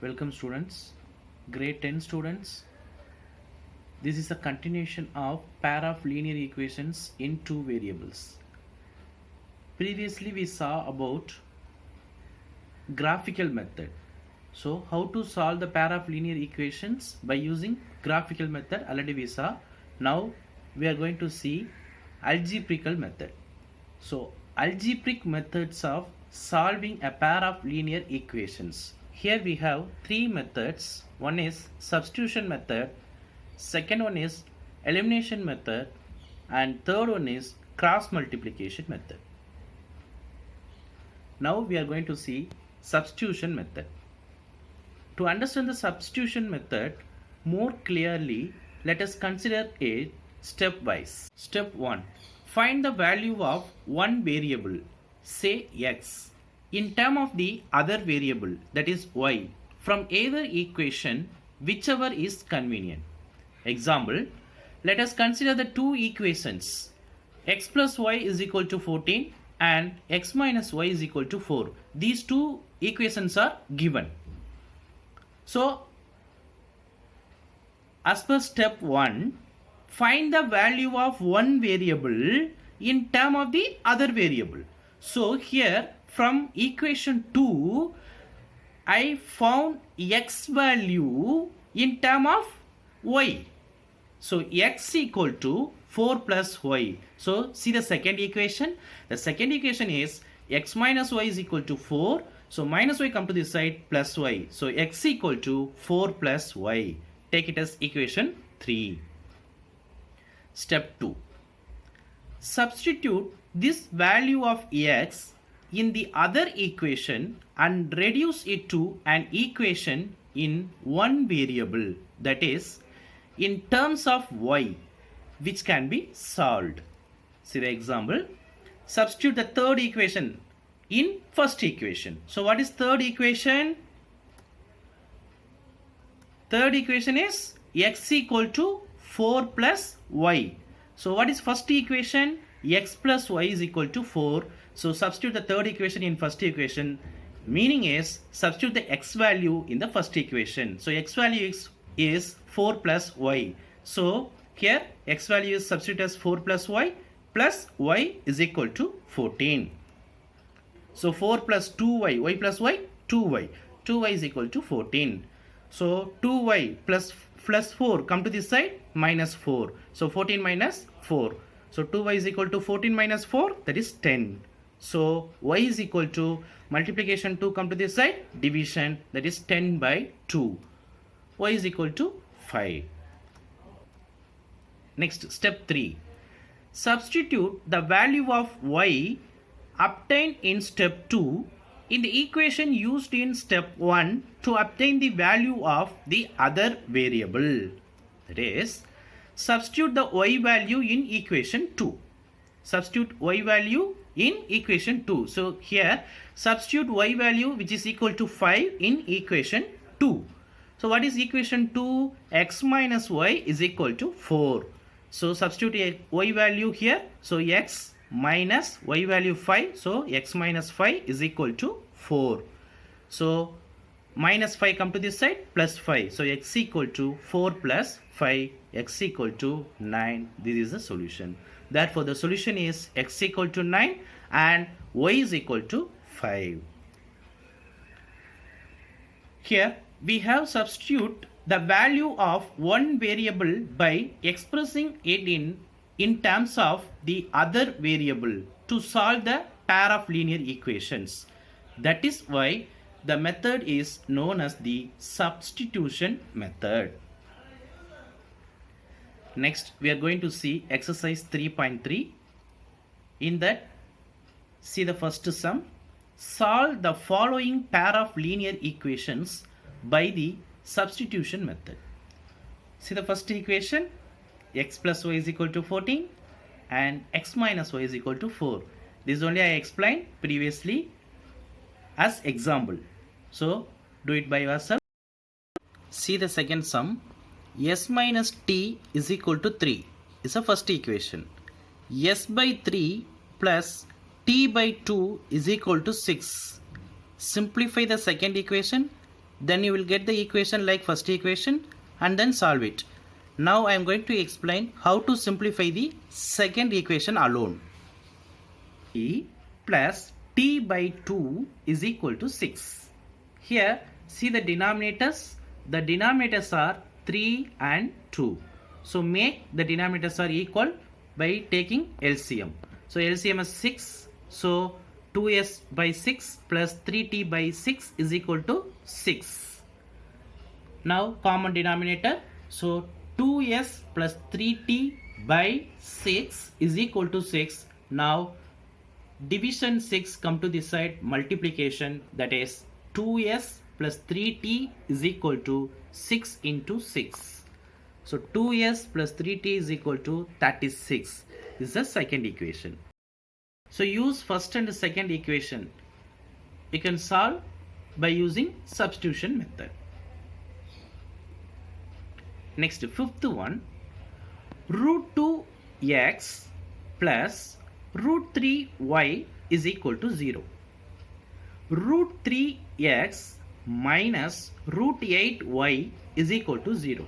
Welcome students, grade 10 students. This is a continuation of pair of linear equations in two variables. Previously we saw about graphical method. So how to solve the pair of linear equations by using graphical method already we saw. Now we are going to see algebraical method. So algebraic methods of solving a pair of linear equations. Here we have three methods. One is substitution method, second one is elimination method, and third one is cross multiplication method. Now we are going to see substitution method. To understand the substitution method more clearly, let us consider it stepwise. Step 1. Find the value of one variable, say x, in term of the other variable, that is y, from either equation whichever is convenient. Example, let us consider the two equations x plus y is equal to 14 and x minus y is equal to 4. These two equations are given. So as per step 1, find the value of one variable in term of the other variable. So here from equation 2, I found x value in term of y. So x equal to 4 plus y. So see the second equation. The second equation is x minus y is equal to 4. So minus y come to this side plus y. So x equal to 4 plus y. Take it as equation 3. Step 2. Substitute this value of x in the other equation and reduce it to an equation in one variable, that is in terms of y, which can be solved. See the example. Substitute the third equation in first equation. So what is third equation? Third equation is x equal to 4 plus y. So what is first equation? X plus y is equal to 4. So substitute the third equation in first equation. Meaning is substitute the x value in the first equation. So x value is 4 plus y. So here x value is substituted as 4 plus y is equal to 14. So 4 plus 2y, y plus y, 2y. 2y is equal to 14. So 2y plus 4 come to this side minus 4. So 14 minus 4. So 2y is equal to 14 minus 4, that is 10. So y is equal to multiplication 2 come to this side, division, that is 10 by 2. Y is equal to 5. Next, step 3. Substitute the value of y obtained in step 2 in the equation used in step 1 to obtain the value of the other variable. That is, substitute the y value in equation 2. Substitute y value in equation 2. So here substitute y value which is equal to 5 in equation 2. So what is equation 2? X minus y is equal to 4. So substitute y value here. So x minus y value 5. So x minus 5 is equal to 4. So minus 5 come to this side plus 5. So x equal to 4 plus 5. X equal to 9. This is the solution. Therefore the solution is x equal to 9 and y is equal to 5. Here we have substitute the value of one variable by expressing it in terms of the other variable to solve the pair of linear equations. That is why the method is known as the substitution method. Next, we are going to see exercise 3.3. In that, see the first sum. Solve the following pair of linear equations by the substitution method. See the first equation, x plus y is equal to 14 and x minus y is equal to 4. This only I explained previously as example. So do it by yourself. See the second sum. S minus t is equal to 3 is the first equation. S by 3 plus t by 2 is equal to 6. Simplify the second equation. then you will get the equation like first equation and then solve it. Now I am going to explain how to simplify the second equation alone. T plus t by 2 is equal to 6. Here see the denominators. The denominators are 3 and 2. So make the denominators are equal by taking LCM. So LCM is 6. So 2s by 6 plus 3t by 6 is equal to 6. Now common denominator. So 2s plus 3t by 6 is equal to 6. Now division 6 come to this side, multiplication, that is 2s plus 3t is equal to 6 into 6. So 2s plus 3t is equal to 36. This is the second equation. So use first and second equation. You can solve by using substitution method. Next, fifth one, root 2x plus root 3y is equal to 0. Root 3x minus root 8y is equal to 0.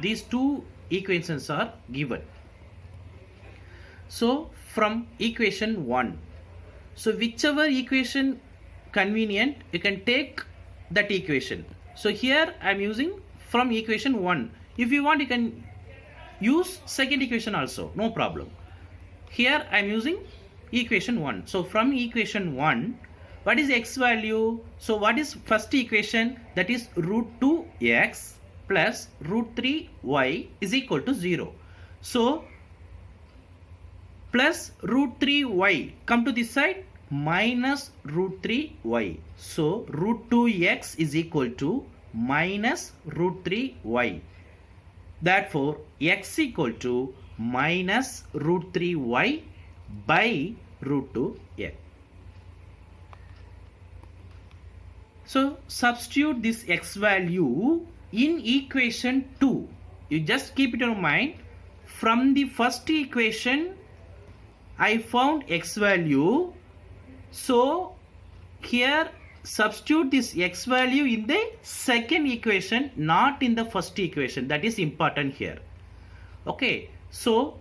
These two equations are given. So from equation 1, so whichever equation convenient, you can take that equation. So here I am using from equation 1. If you want, you can use second equation also, no problem. Here I am using equation 1. So from equation 1, what is x value? So what is first equation? That is root 2x plus root 3y is equal to 0. So plus root 3y come to this side, minus root 3y. So root 2x is equal to minus root 3y. Therefore x equal to minus root 3y by root 2x. So substitute this x value in equation 2. You just keep it in mind. From the first equation I found x value. So here substitute this x value in the second equation, not in the first equation. That is important here. Okay. So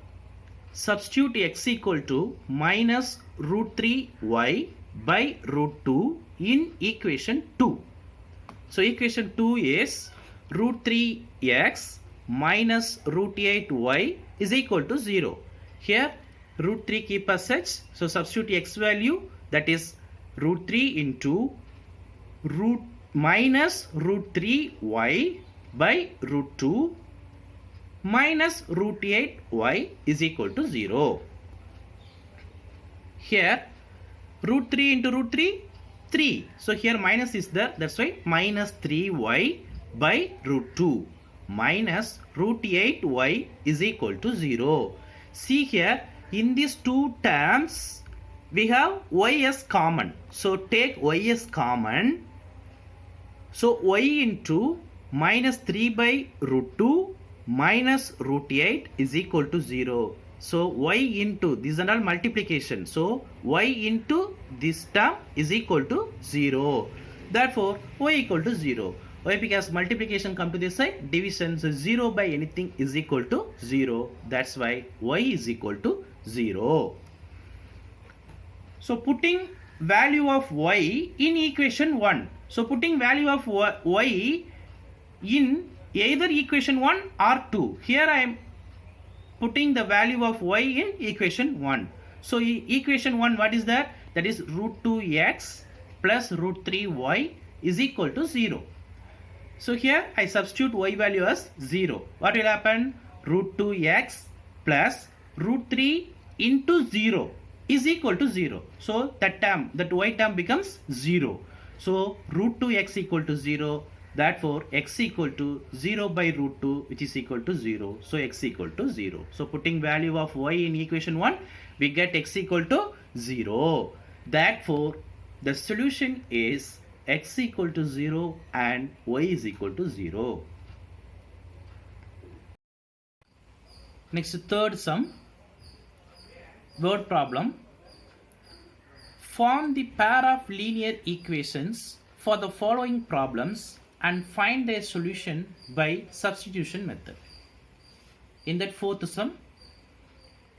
substitute x equal to minus root 3y by root 2 in equation 2. So equation 2 is root 3x minus root 8y is equal to 0. Here root 3 keep as such. So substitute x value, that is root 3 into root minus root 3y by root 2 minus root 8y is equal to 0. Here root 3 into root 3, 3. So here minus is there, that's why minus 3y by root 2 minus root 8y is equal to 0. See here, in these two terms we have y as common. So take y as common. So y into minus 3 by root 2 minus root 8 is equal to 0. So y into, these are all multiplication. So y into this term is equal to 0. Therefore y equal to 0. Why? Because multiplication come to this side, division, so 0 by anything is equal to 0. That's why y is equal to 0. So putting value of y in equation 1. So putting value of y in either equation 1 or 2. Here I am putting the value of y in equation 1. So equation 1, what is that? That is root 2x plus root 3y is equal to 0. So here I substitute y value as 0. What will happen? Root 2x plus root 3 into 0 is equal to 0. So that term, that y term becomes 0. So root 2x equal to 0. Therefore x equal to 0 by root 2, which is equal to 0. So x equal to 0. So putting value of y in equation 1, we get x equal to 0. Therefore the solution is x equal to 0 and y is equal to 0. Next, third sum. Word problem. Form the pair of linear equations for the following problems and find their solution by substitution method. In that fourth sum,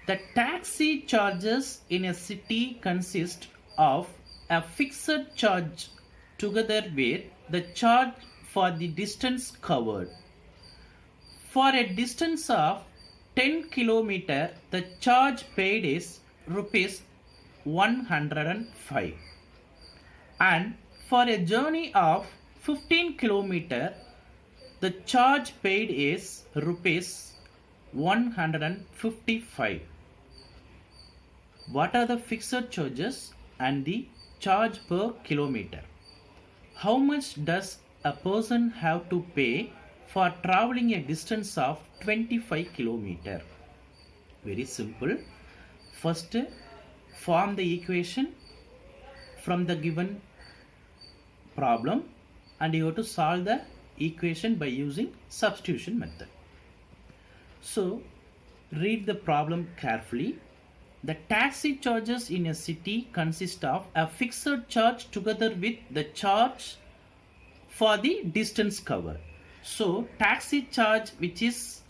the taxi charges in a city consist of a fixed charge together with the charge for the distance covered. For a distance of 10 km, the charge paid is rupees 105. And for a journey of 15 km, the charge paid is rupees 155. What are the fixed charges and the charge per kilometer? How much does a person have to pay for traveling a distance of 25 km? Very simple. First, form the equation from the given problem and you have to solve the equation by using substitution method. So, read the problem carefully. The taxi charges in a city consist of a fixed charge together with the charge for the distance covered. So, taxi charge which is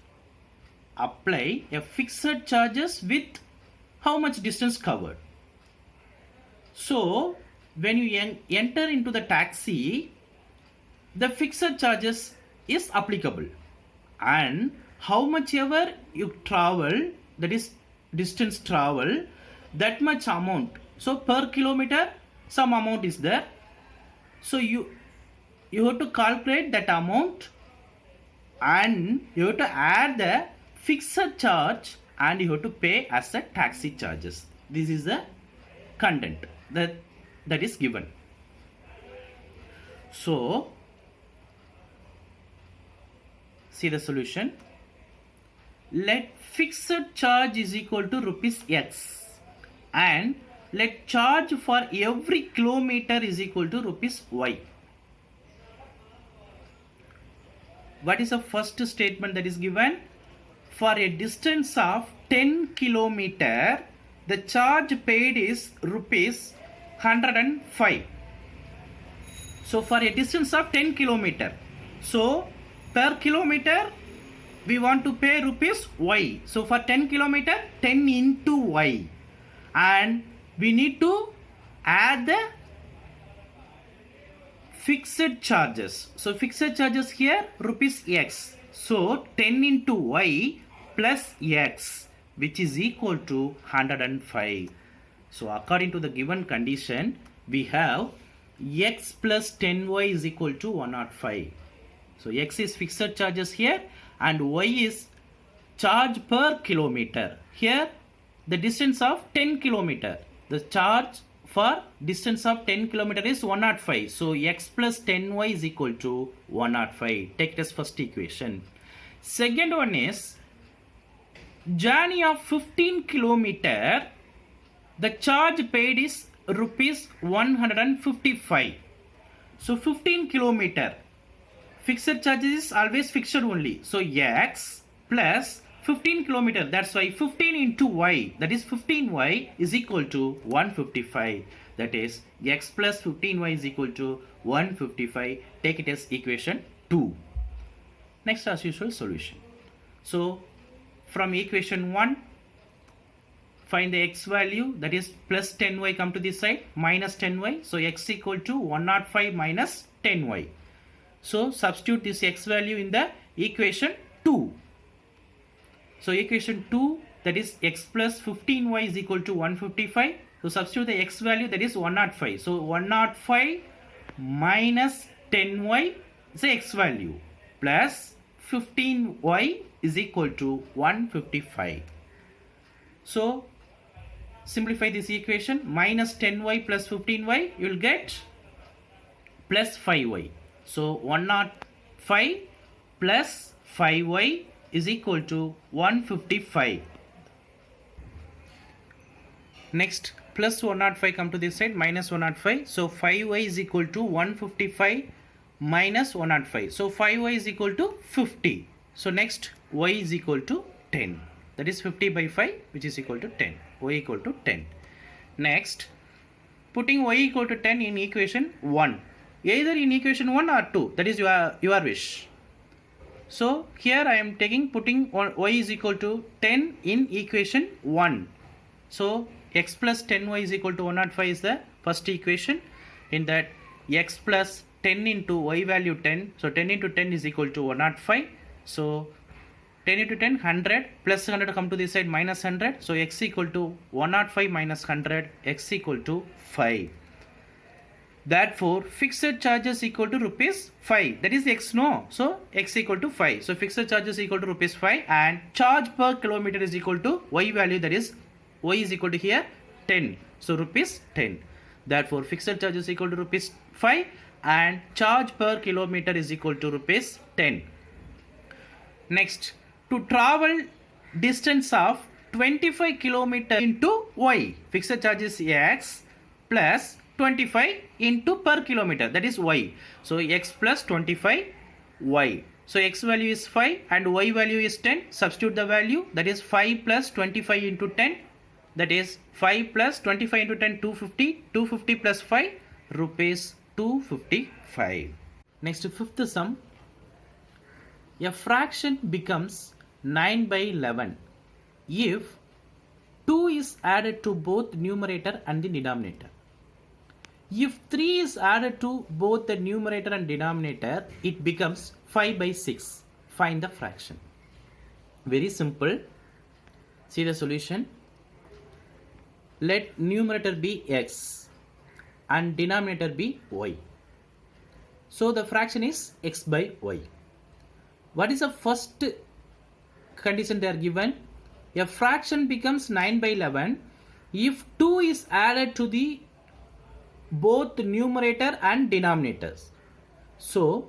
apply a fixed charges with how much distance covered. So, when you enter into the taxi, the fixed charges is applicable, and how much ever you travel, that is distance travel, that much amount. So per kilometer some amount is there. So you have to calculate that amount and you have to add the fixed charge and you have to pay as a taxi charges. This is the content that is given. So see the solution. Let fixed charge is equal to rupees X and let charge for every kilometer is equal to rupees Y. What is the first statement that is given? For a distance of 10 kilometer, the charge paid is rupees 105. So for a distance of 10 kilometer, so per kilometer we want to pay rupees Y. So for 10 kilometer, 10 into Y, and we need to add the fixed charges. So fixed charges here rupees X. So 10 into Y plus X, which is equal to 105. So according to the given condition, we have X plus 10Y is equal to 105. So X is fixed charges here and Y is charge per kilometer. Here the distance of 10 kilometer. The charge for distance of 10 kilometer is 105. So X plus 10Y is equal to 105. Take it as first equation. Second one is journey of 15 kilometer. The charge paid is rupees 155. So 15 kilometer. Fixed charges is always fixed only. So X plus 15 kilometer. That's why 15 into Y, that is 15Y is equal to 155. That is X plus 15Y is equal to 155. Take it as equation 2. Next, as usual, solution. So from equation 1, find the X value, that is plus 10Y, come to this side, minus 10Y. So X equal to 105 minus 10Y. So substitute this X value in the equation 2. So equation 2, that is X plus 15Y is equal to 155. So substitute the X value, that is 105. So 105 minus 10Y is the X value plus 15Y is equal to 155. So simplify this equation. Minus 10Y plus 15Y, you will get plus 5Y. So 105 plus 5Y is equal to 155. Next, plus 105 come to this side, minus 105. So 5Y is equal to 155 minus 105. So 5Y is equal to 50. So next, Y is equal to 10. That is 50 by 5, which is equal to 10. Y equal to 10. Next, putting Y equal to 10 in equation 1. either in equation 1 or 2, that is your wish. So here I am putting y is equal to 10 in equation 1. So x plus 10y is equal to 105 is the first equation. In that, x plus 10 into y value 10. So 10 into 10 is equal to 105. So 10 into 10, 100, plus 100 come to this side, minus 100. So x equal to 105 minus 100, x equal to 5. Therefore, fixed charges equal to rupees 5. That is x, no? So x equal to 5. So fixed charges equal to rupees 5 and charge per kilometer is equal to y value, that is y is equal to here 10. So rupees 10. Therefore, fixed charges equal to rupees 5 and charge per kilometer is equal to rupees 10. Next, to travel distance of 25 kilometer into y, fixed charges x plus 25 into per kilometer, that is y. So x plus 25 y. So x value is 5 and y value is 10. Substitute the value, that is 5 plus 25 into 10, that is 5 plus 25 into 10, 250. 250 plus 5, rupees 255. Next, fifth sum. A fraction becomes 9 by 11 if 2 is added to both numerator and the denominator. If 3 is added to both the numerator and denominator, it becomes 5 by 6. Find the fraction. Very simple. See the solution. Let numerator be x and denominator be y. So the fraction is x by y. What is the first condition they are given? A fraction becomes 9 by 11 if 2 is added to the both numerator and denominators. So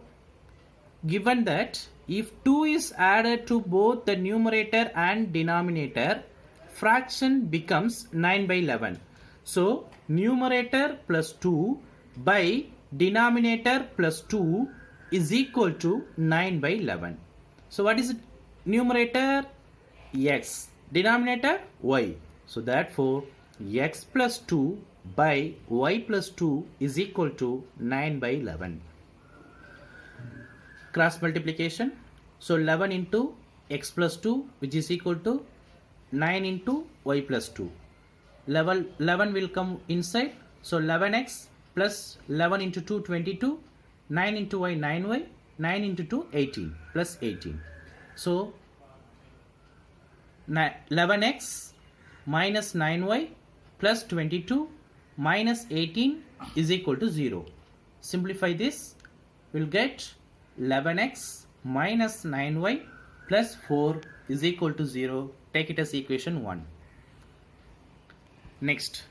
given that if 2 is added to both the numerator and denominator, fraction becomes 9 by 11. So numerator plus 2 by denominator plus 2 is equal to 9 by 11. So what is it? Numerator x, denominator y. So therefore x plus 2 by y plus 2 is equal to 9 by 11. Cross multiplication. So 11 into x plus 2, which is equal to 9 into y plus 2. 11 will come inside. So 11x plus 11 into 2, 22. 9 into y, 9y. 9 into 2, 18. Plus 18. So 11x minus 9y plus 22 minus 18 is equal to 0. Simplify this. We'll get 11x minus 9y plus 4 is equal to 0. Take it as equation 1. Next.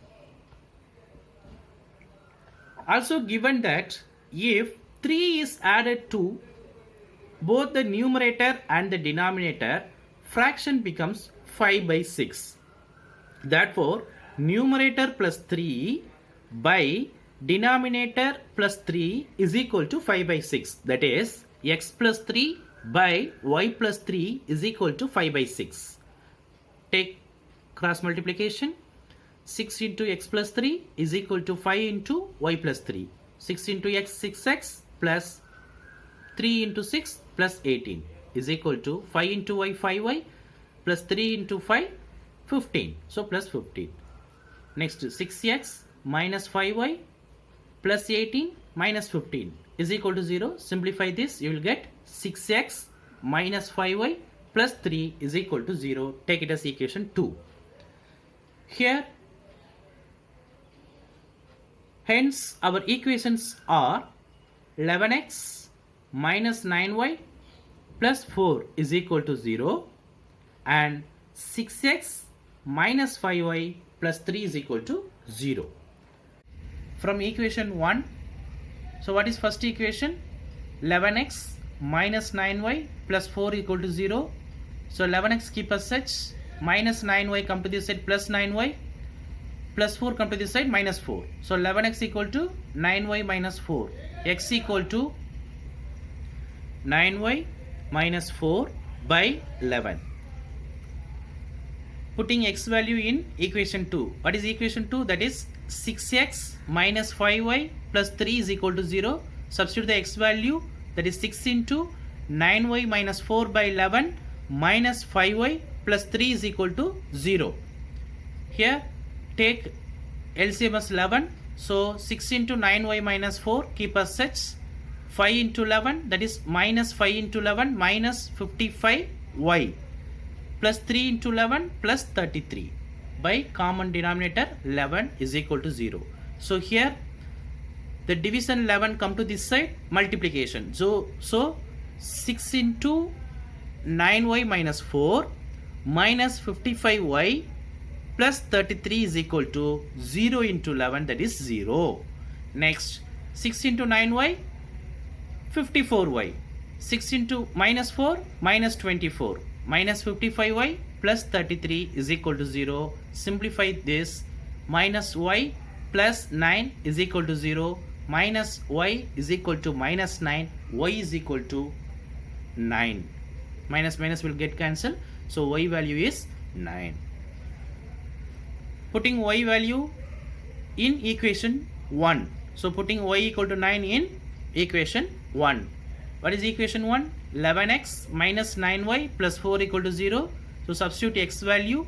Also given that if 3 is added to both the numerator and the denominator, fraction becomes 5 by 6. Therefore, numerator plus 3 by denominator plus 3 is equal to 5 by 6. That is, x plus 3 by y plus 3 is equal to 5 by 6. Take cross multiplication. 6 into x plus 3 is equal to 5 into y plus 3. 6 into x, 6x plus 3 into 6 plus 18 is equal to 5 into y, 5y plus 3 into 5, 15. So plus 15. Next, 6x minus 5y plus 18 minus 15 is equal to 0. Simplify this. You will get 6x minus 5y plus 3 is equal to 0. Take it as equation 2. Here, hence our equations are 11x minus 9y plus 4 is equal to 0 and 6x minus 5y plus 3 is equal to 0. From equation 1, so what is first equation? 11x minus 9y plus 4 equal to 0. So 11x keep as such, minus 9y come to this side plus 9y, plus 4 come to this side minus 4. So 11x equal to 9y minus 4. X equal to 9y minus 4 by 11. Putting x value in equation 2. What is equation 2? That is 6x minus 5y plus 3 is equal to 0. substitute the x value, that is 6 into 9y minus 4 by 11 minus 5y plus 3 is equal to 0. Here take LCM as 11, so 6 into 9y minus 4 keep as such, 5 into 11, that is minus 5 into 11 minus 55y plus 3 into 11 plus 33, by common denominator 11 is equal to 0. So here the division 11 come to this side, multiplication, so 6 into 9y minus 4 minus 55y plus 33 is equal to 0 into 11, that is 0. Next 6 into 9y 54y, 6 into minus 4 minus 24 minus 55y plus 33 is equal to 0. Simplify this, minus y plus 9 is equal to 0, minus y is equal to minus 9, y is equal to 9. Minus minus will get cancelled, so y value is 9. Putting y value in equation 1. So putting y equal to 9 in equation 1. What is equation 1? 11x minus 9y plus 4 equal to 0. So substitute x value,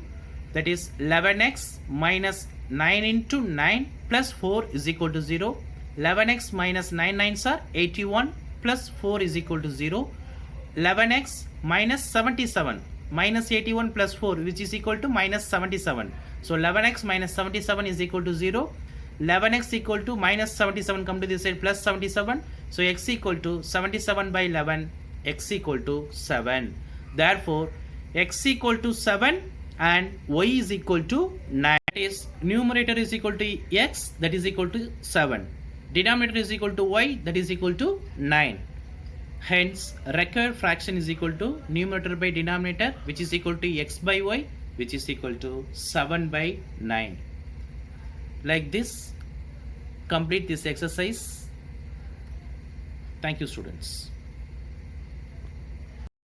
that is 11x minus 9 into 9 plus 4 is equal to 0. 11x minus 9 9s are 81 plus 4 is equal to 0. 11x minus 77 minus 81 plus 4, which is equal to minus 77. So 11x minus 77 is equal to 0. 11x equal to minus 77 come to this side, plus 77. So x equal to 77 by 11, x equal to 7. Therefore x equal to 7 and y is equal to 9. That is numerator is equal to x, that is equal to 7. Denominator is equal to y, that is equal to 9. Hence required fraction is equal to numerator by denominator, which is equal to x by y, which is equal to 7 by 9. Like this, complete this exercise. Thank you, students.